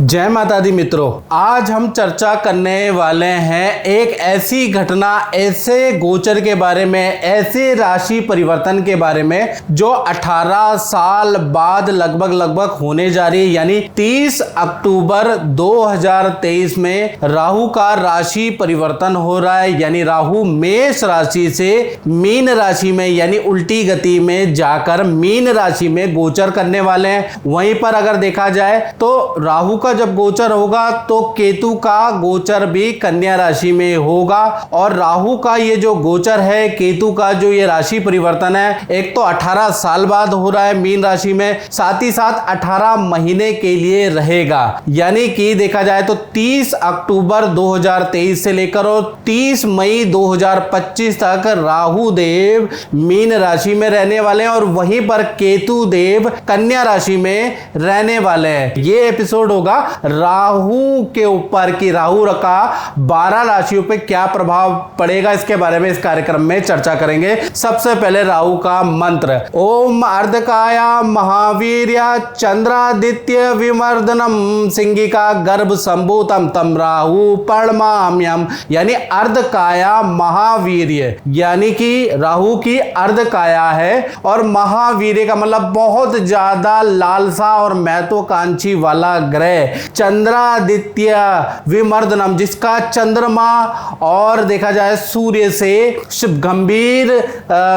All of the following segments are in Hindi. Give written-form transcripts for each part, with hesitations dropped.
जय माता दी मित्रों, आज हम चर्चा करने वाले हैं एक ऐसी घटना, ऐसे गोचर के बारे में, ऐसे राशि परिवर्तन के बारे में जो 18 साल बाद लगभग होने जा रही है। यानी 30 अक्टूबर 2023 में राहु का राशि परिवर्तन हो रहा है। यानी राहु मेष राशि से मीन राशि में यानी उल्टी गति में जाकर मीन राशि में गोचर करने वाले हैं। वहीं पर अगर देखा जाए तो राहु का जब गोचर होगा तो केतु का गोचर भी कन्या राशि में होगा। और राहु का ये जो गोचर है, केतु का जो ये राशि परिवर्तन है, एक तो 18 साल बाद हो रहा है मीन राशि में, साथ ही साथ 18 महीने के लिए रहेगा। यानी कि देखा जाए तो 30 अक्टूबर 2023 से लेकर और 30 मई 2025 तक राहु देव मीन राशि में रहने वाले हैं और वहीं पर केतु देव कन्या राशि में रहने वाले हैं। ये एपिसोड होगा राहु के ऊपर कि राहु का 12 राशियों पे क्या प्रभाव पड़ेगा, इसके बारे में इस कार्यक्रम में चर्चा करेंगे। सबसे पहले राहु का मंत्र, ओम अर्धकाया महावीर्य चंद्रादित्य विमर्दनम सिंगिका गर्भ संभूतम तम राहु पर्णमाम्यम। यानी अर्धकाया महावीर्य, यानी कि राहु की अर्धकाया है और महावीर्य का मतलब बहुत ज्यादा लालसा और महत्वाकांक्षी वाला ग्रह चंद्रादित्य विमर्दनम, जिसका चंद्रमा और देखा जाए सूर्य से गंभीर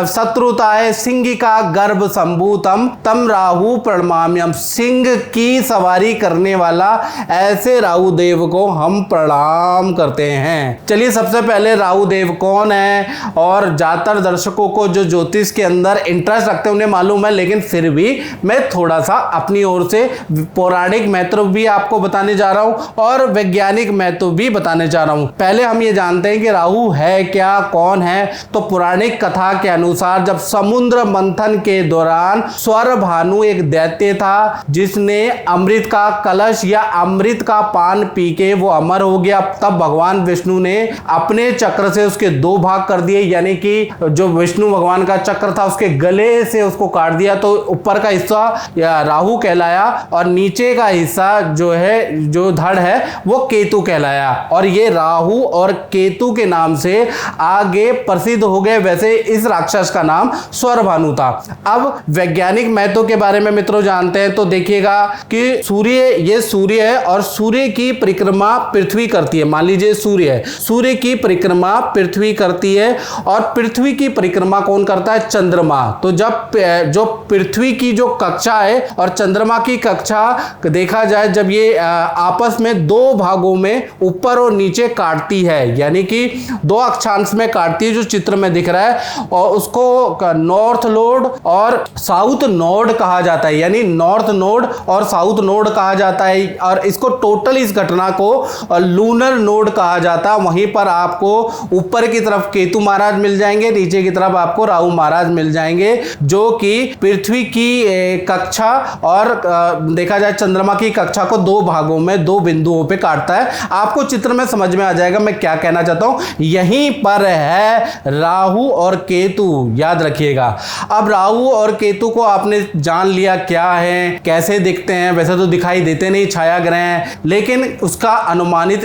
शत्रुता है। सिंह का गर्भ संभूतम तम राहु प्रणमाम्यम, सिंह की सवारी करने वाला ऐसे राहु देव को हम प्रणाम करते हैं। चलिए सबसे पहले राहु देव कौन है, और ज्यादातर दर्शकों को जो ज्योतिष के अंदर इंटरेस्ट रखते हैं उन्हें मालूम है, लेकिन फिर भी मैं थोड़ा सा अपनी ओर से पौराणिक महत्व भी आपको बताने जा रहा हूं और वैज्ञानिक महत्व भी बताने जा रहा हूं। पहले हम ये जानते हैं कि राहु है क्या, कौन है। तो पौराणिक कथा के अनुसार जब समुद्र मंथन के दौरान स्वर भानु एक दैत्य था जिसने अमृत का कलश या अमृत का पान पी के वो अमर हो गया, तब भगवान विष्णु ने अपने चक्र से उसके 2 भाग कर दिए। यानी कि जो विष्णु भगवान का चक्र था उसके गले से उसको काट दिया, तो ऊपर का हिस्सा राहु कहलाया और नीचे का हिस्सा जो है, जो धड़ है, वो केतु कहलाया। और ये राहु और केतु के नाम से आगे प्रसिद्ध हो गए। वैसे इस राक्षस का नाम स्वरभानु था। अब वैज्ञानिक महत्व के बारे में मित्रों जानते हैं तो देखिएगा कि सूर्य है और सूर्य की परिक्रमा पृथ्वी करती है। मान लीजिए सूर्य है, सूर्य की परिक्रमा पृथ्वी करती है और पृथ्वी की परिक्रमा कौन करता है? चंद्रमा। तो जब जो पृथ्वी की जो कक्षा है और चंद्रमा की कक्षा देखा जाए, जब ये आपस में 2 भागों में ऊपर और नीचे काटती है, यानी कि 2 अक्षांश में काटती है, जो चित्र में दिख रहा है, और उसको नॉर्थ नोड और साउथ नोड कहा जाता है। यानी नॉर्थ नोड और साउथ नोड कहा जाता है और इसको टोटल इस घटना को लूनर नोड कहा जाता है। वहीं पर आपको ऊपर की तरफ केतु महाराज मिल जाएंगे, नीचे की तरफ आपको राहु महाराज मिल जाएंगे, जो कि पृथ्वी की कक्षा और देखा जाए चंद्रमा की कक्षा को 2 भागों में 2 बिंदुओं पे काटता है। आपको चित्र में समझ में आ जाएगा मैं क्या कहना चाहता हूं। यहीं पर है राहु और केतु, याद रखिएगा। अब राहु और केतु को आपने जान लिया क्या है, कैसे दिखते हैं। वैसे तो दिखाई देते नहीं, छाया ग्रह हैं, लेकिन उसका अनुमानित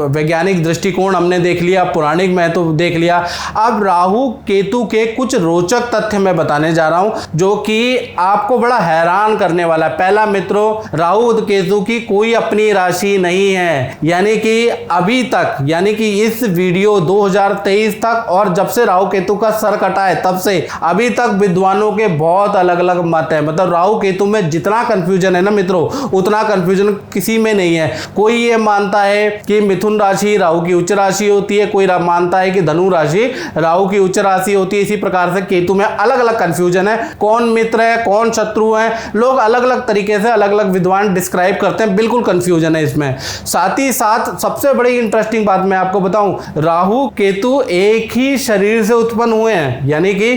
वैज्ञानिक दृष्टिकोण हमने देख लिया, पौराणिक महत्व देख लिया। अब राहु केतु के कुछ रोचक तथ्य मैं बताने जा रहा हूं जो कि आपको बड़ा हैरान करने वाला है। पहला मित्रों, राहु केतु की कोई अपनी राशि नहीं है। यानी कि अभी तक, यानी कि इस वीडियो 2023 तक और जब से राहु केतु का सर कटा है तब से अभी तक विद्वानों के बहुत अलग अलग मत है। मतलब राहु केतु में जितना कंफ्यूजन है ना मित्रों, उतना कंफ्यूजन किसी में नहीं है। कोई ये मानता है कि मिथुन राशि राहु की उच्च राशि होती है, कोई मानता है कि धनु राशि राहु की उच्च राशि होती है। इसी प्रकार से केतु में अलग अलग कंफ्यूजन है, कौन मित्र है कौन शत्रु है, लोग अलग अलग तरीके से अलग अलग विद्वान डिस्क्राइब करते हैं। बिल्कुल कंफ्यूजन है इसमें। साथ ही साथ सबसे बड़ी इंटरेस्टिंग बात मैं आपको बताऊं, राहु केतु एक ही शरीर से उत्पन्न हुए हैं। यानी कि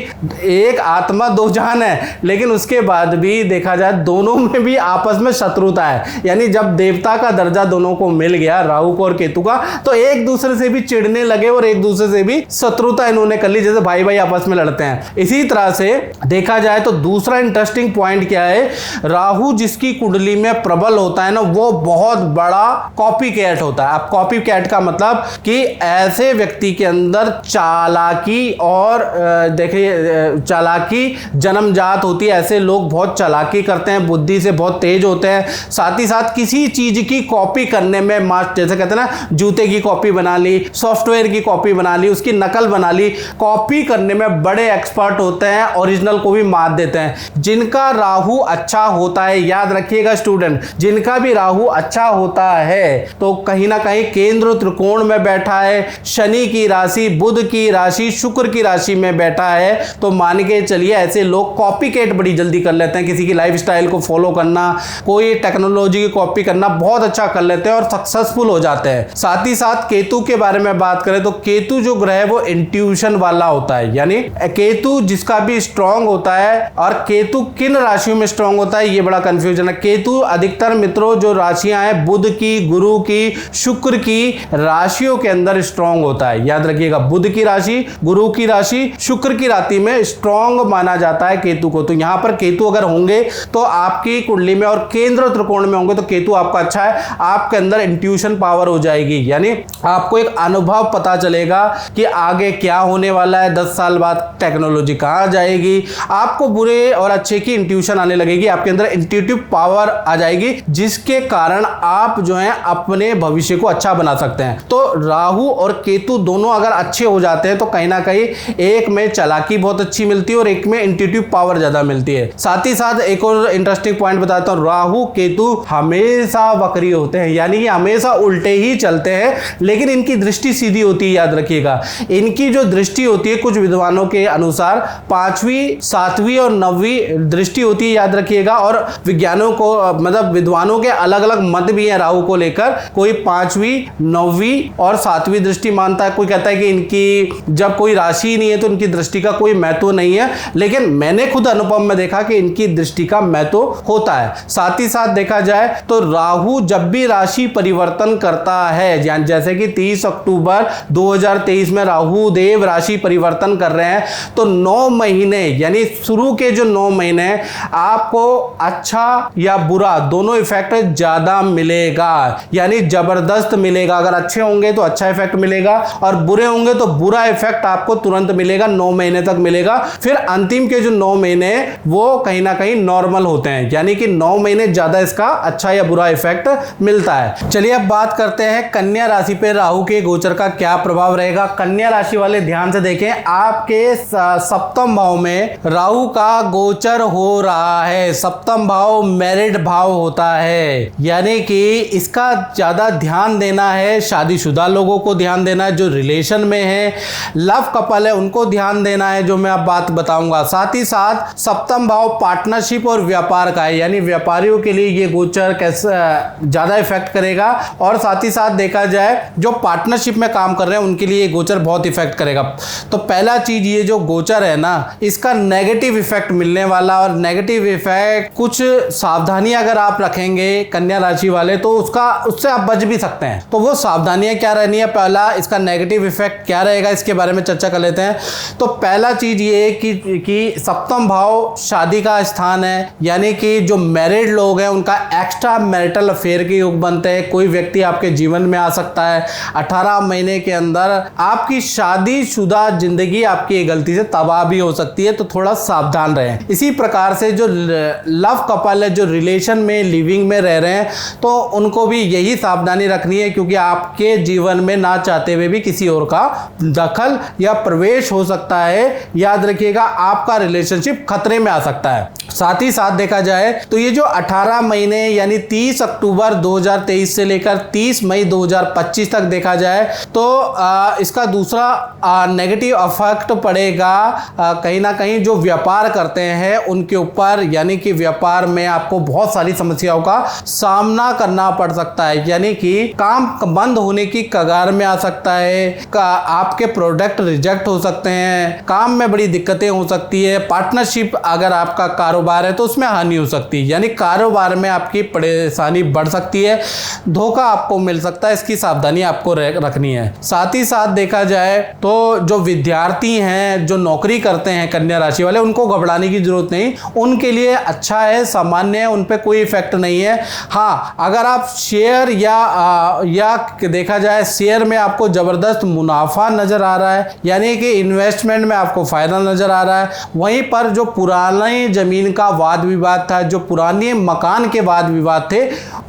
एक आत्मा 2 जान है, लेकिन उसके बाद भी देखा जाए दोनों में भी आपस में शत्रुता है। यानी जब देवता का दर्जा दोनों को मिल गया, राहु को और केतु का, तो एक दूसरे से भी चिढ़ने लगे और एक दूसरे से भी शत्रुता इन्होंने कर ली, जैसे भाई भाई आपस में लड़ते हैं। इसी तरह से देखा जाए तो दूसरा इंटरेस्टिंग पॉइंट क्या है, राहु जिसकी कुंडली में प्रबल होता होता है ना वो बहुत बड़ा कॉपी कैट होता है। अब कॉपी कैट का मतलब कि ऐसे व्यक्ति के अंदर चालाकी और देखिए चालाकी जन्मजात होती है। ऐसे लोग बहुत चालाकी करते हैं, बुद्धि से बहुत तेज होते हैं, साथ ही साथ किसी चीज की कॉपी करने में जैसे कहते हैं ना, जूते की कॉपी बना ली, सॉफ्टवेयर की कॉपी बना ली, उसकी नकल बना ली, कॉपी करने में बड़े एक्सपर्ट होते हैं, ओरिजिनल को भी मात देते हैं। जिनका राहु अच्छा होता है, याद रखिएगा स्टूडेंट, जिनका भी राहु अच्छा होता है तो कहीं ना कहीं केंद्र त्रिकोण में बैठा है, शनि की राशि, बुध की राशि, शुक्र की राशि में बैठा है, तो मान के चलिए ऐसे लोग कॉपी कैट बड़ी जल्दी कर लेते हैं। किसी की लाइफस्टाइल को फॉलो करना, कोई टेक्नोलॉजी की कॉपी करना बहुत अच्छा कर लेते हैं और सक्सेसफुल हो जाते हैं। साथ ही साथ केतु के बारे में बात करें तो केतु जो ग्रह है वो इंट्यूशन वाला होता है, यानी केतु जिसका भी स्ट्रांग होता है। और केतु किन राशियों में स्ट्रांग होता है ये बड़ा कंफ्यूजन है। केतु अधिकतर मित्रों जो राशियां हैं बुध की, गुरु की, शुक्र की राशियों के अंदर स्ट्रांग होता है। याद रखिएगा, बुध की राशि, गुरु की राशि, शुक्र की राशि में स्ट्रांग माना जाता है केतु को। तो यहां पर केतु अगर होंगे तो आपकी कुंडली में और केंद्र त्रिकोण में होंगे तो केतु आपका अच्छा है, आपके अंदर इंट्यूशन पावर हो जाएगी, यानी आपको एक अनुभव पता चलेगा कि आगे क्या होने वाला है, 10 साल बाद टेक्नोलॉजी कहां जाएगी। आपको बुरे और अच्छे की इंट्यूशन आने लगेगी, आपके अंदर इंट्यूटिव पावर आ जाएगी, जिसके कारण आप जो है अपने भविष्य को अच्छा बना सकते हैं। तो राहु और केतु दोनों अगर अच्छे हो जाते हैं तो कहीं ना कहीं एक में चालाकी बहुत अच्छी मिलती है और एक में इंट्यूटिव पावर ज्यादा मिलती है। साथ ही साथ एक और इंटरेस्टिंग पॉइंट बताता हूं, राहु केतु हमेशा वक्री होते हैं, यानी कि हमेशा उल्टे ही चलते हैं, लेकिन इनकी दृष्टि सीधी होती है। याद रखिएगा, इनकी जो दृष्टि होती है कुछ विद्वानों के अनुसार 5वीं, 7वीं और 9वीं दृष्टि होती है, याद रखिएगा। और विज्ञानों को मतलब विद्वानों के अलग अलग मत भी हैं राहु को लेकर, कोई 5वीं, 9वीं और 7वीं दृष्टि मानता है, कोई कहता है कि इनकी जब कोई राशि ही नहीं है तो इनकी दृष्टि का कोई महत्व नहीं है, लेकिन मैंने खुद अनुभव में देखा कि इनकी दृष्टि का महत्व होता है। साथ ही साथ देखा जाए तो राहु जब भी राशि परिवर्तन करता है, जैसे कि 30 अक्टूबर 2023 में राहु देव राशि परिवर्तन कर रहे हैं, तो 9 महीने यानी शुरू के जो 9 महीने आपको अच्छा या बुरा दोनों इफेक्ट ज्यादा मिलेगा, यानी जबरदस्त मिलेगा। अगर अच्छे होंगे तो अच्छा इफेक्ट मिलेगा और बुरे होंगे तो बुरा इफेक्ट आपको तुरंत मिलेगा, 9 महीने तक मिलेगा। फिर अंतिम के जो 9 महीने वो कहीं ना कहीं नॉर्मल होते हैं, यानी कि 9 महीने ज्यादा इसका अच्छा या बुरा इफेक्ट मिलता है। चलिए अब बात करते हैं कन्या राशि पे राहु के गोचर का क्या प्रभाव रहेगा। कन्या राशि वाले ध्यान से देखें, आपके सप्तम भाव में राहु का गोचर हो रहा है। सप्तम भाव मैरिड भाव होता है, यानी कि इसका ज्यादा ध्यान देना है, शादीशुदा लोगों को ध्यान देना है, जो रिलेशन में है, लव कपल है उनको ध्यान देना है, जो मैं अब बात बताऊंगा। साथ ही साथ सप्तम भाव पार्टनरशिप और व्यापार का है, यानी व्यापारियों के लिए ये गोचर कैसे ज्यादा इफेक्ट करेगा। और साथ ही साथ देखा जाए जो पार्टनरशिप में काम कर रहे हैं उनके लिए गोचर बहुत इफेक्ट करेगा। तो पहला चीज ये जो गोचर है ना, इसका नेगेटिव इफेक्ट मिलने वाला, और नेगेटिव इफेक्ट कुछ सावधानियां अगर आप रखेंगे कन्या राशि वाले तो उससे आप बच भी सकते हैं। तो वो सावधानियां क्या रहनी है, पहला इसका नेगेटिव इफेक्ट क्या रहेगा, इसके बारे में चर्चा कर लेते हैं। तो पहला चीज ये कि सप्तम भाव शादी का स्थान है, यानी कि जो मैरिड लोग हैं उनका एक्स्ट्रा मैरिटल अफेयर के योग बनते हैं। कोई व्यक्ति आपके जीवन में आ सकता है, 18 महीने के अंदर आपकी शादीशुदा जिंदगी आपकी गलती से तबाह भी हो सकती है, तो थोड़ा सावधान रहें। इसी प्रकार से जो लव कपल है, जो रिलेशन में लिविंग में रह रहे हैं, तो उनको भी यही सावधानी रखनी है, क्योंकि आपके जीवन में ना चाहते हुए भी किसी और का दखल या प्रवेश हो सकता है। याद रखिएगा, आपका रिलेशनशिप खतरे में आ सकता है। साथ ही साथ देखा जाए तो ये जो 18 महीने यानी 30 अक्टूबर 2023 से लेकर 30 मई 2025 तक देखा जाए तो इसका दूसरा नेगेटिव इफेक्ट पड़ेगा कहीं ना कहीं जो व्यापार करते हैं उनके ऊपर, यानी कि व्यापार में आपको बहुत सारी समस्याओं का सामना करना पड़ सकता है, यानी कि काम बंद होने की कगार में आ सकता है, आपके प्रोडक्ट रिजेक्ट हो सकते हैं, काम में बड़ी दिक्कतें हो सकती है, पार्टनरशिप अगर आपका कारोबार है तो उसमें हानि हो सकती है, यानी कारोबार में आपकी परेशानी बढ़ सकती है, धोखा आपको मिल सकता है, इसकी सावधानी आपको रखनी है। हैं। साथ ही साथ देखा जाए तो जो विद्यार्थी हैं, जो नौकरी करते हैं कन्या राशि वाले, उनको घबराने की जरूरत नहीं, उनके लिए अच्छा है, सामान्य है, उन पे कोई इफेक्ट नहीं है। हाँ, अगर आप शेयर या देखा जाए शेयर में आपको जबरदस्त मुनाफा नजर आ रहा है, यानी कि इन्वेस्टमेंट में आपको फायदा नजर आ रहा है, वहीं पर जो पुरानी जमीन का वाद विवाद था, जो पुराने मकान के वाद विवाद थे,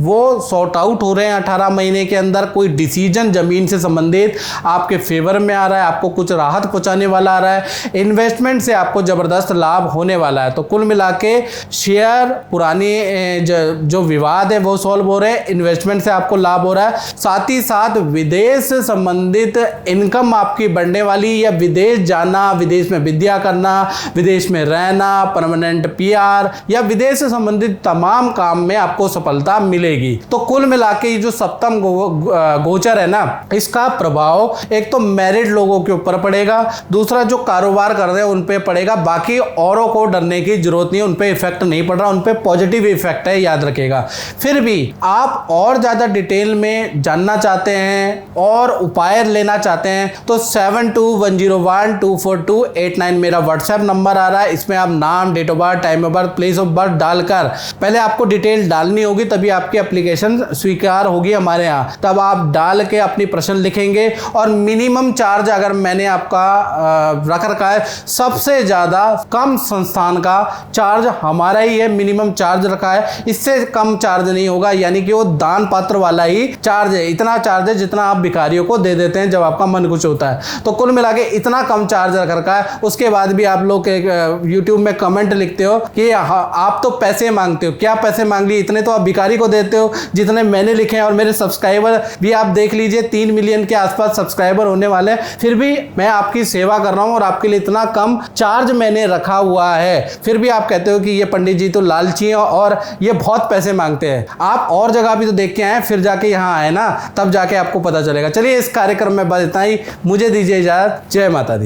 वो सॉर्ट आउट हो रहे हैं 18 महीने के अंदर। कोई डिसीजन जमीन से संबंधित आपके फेवर में आ रहा है, आपको कुछ राहत पहुंचाने वाला आ रहा है, इन्वेस्टमेंट से आपको जबरदस्त लाभ होने वाला है। तो कुल मिला के शेयर, पुरानी जो विवाद है वो सॉल्व हो रहे हैं, इन्वेस्टमेंट से आपको लाभ हो रहा है, साथ ही साथ विदेश से संबंधित इनकम आपकी बढ़ने वाली, या विदेश जाना, विदेश में विद्या करना, विदेश में रहना, परमानेंट पीआर या विदेश से संबंधित तमाम काम में आपको सफलता मिलेगी। तो कुल मिला के ये जो सप्तम गोचर है ना, इसका प्रभाव एक तो मैरिड लोगों के ऊपर पड़ेगा, दूसरा जो कारोबार कर रहे हैं उन पे पड़ेगा, बाकी औरों को डरने की जरूरत नहीं, उन पे इफेक्ट नहीं पड़ रहा, उन पे पॉजिटिव इफेक्ट है, याद रखिएगा। फिर भी आप और ज्यादा डिटेल में जानना चाहते हैं और उपाय लेना चाहते हैं तो 7210124289 मेरा व्हाट्सएप नंबर आ रहा है। इसमें आप नाम, date of birth, time of birth, place of birth डालकर पहले आपको डिटेल डालनी होगी, तभी आपकी एप्लीकेशन स्वीकार होगी हमारे यहाँ। तब आप डाल के अपनी प्रश्न लिखेंगे और मिनिमम चार्ज अगर मैंने आपका रख रखा है, सबसे ज्यादा कम संस्थान का चार्ज हमारा ही है, मिनिमम चार्ज रखा है, इससे कम चार्ज नहीं होगा, यानी कि वो दान पात्र वाला ही चार्ज है। इतना चार्ज है जितना आप भिखारियों को दे देते हैं जब आपका मन खुश होता है। तो कुल मिला के इतना कम चार्ज रख रखा है। उसके बाद भी आप लोग यूट्यूब में कमेंट लिखते हो कि आप तो पैसे मांगते हो, क्या पैसे मांग लिए, इतने तो आप भिखारी को देते हो जितने मैंने लिखे हैं। और मेरे सब्सक्राइबर भी आप देख लीजिए, 3 मिलियन के आसपास सब्सक्राइबर होने वाले हैं, फिर भी मैं आपकी सेवा कर रहा हूं और आपके लिए इतना कम चार्ज मैंने रखा हुआ है। फिर भी आप कहते हो कि ये पंडित जी तो लालची हैं और ये बहुत पैसे मांगते हैं। आप और जगह भी तो देख के आए, फिर जाके यहाँ आए ना, तब जाके आपको पता चलेगा। चलिए, इस कार्यक्रम में बस इतना ही, मुझे दीजिए इजाजत। जय माता दी।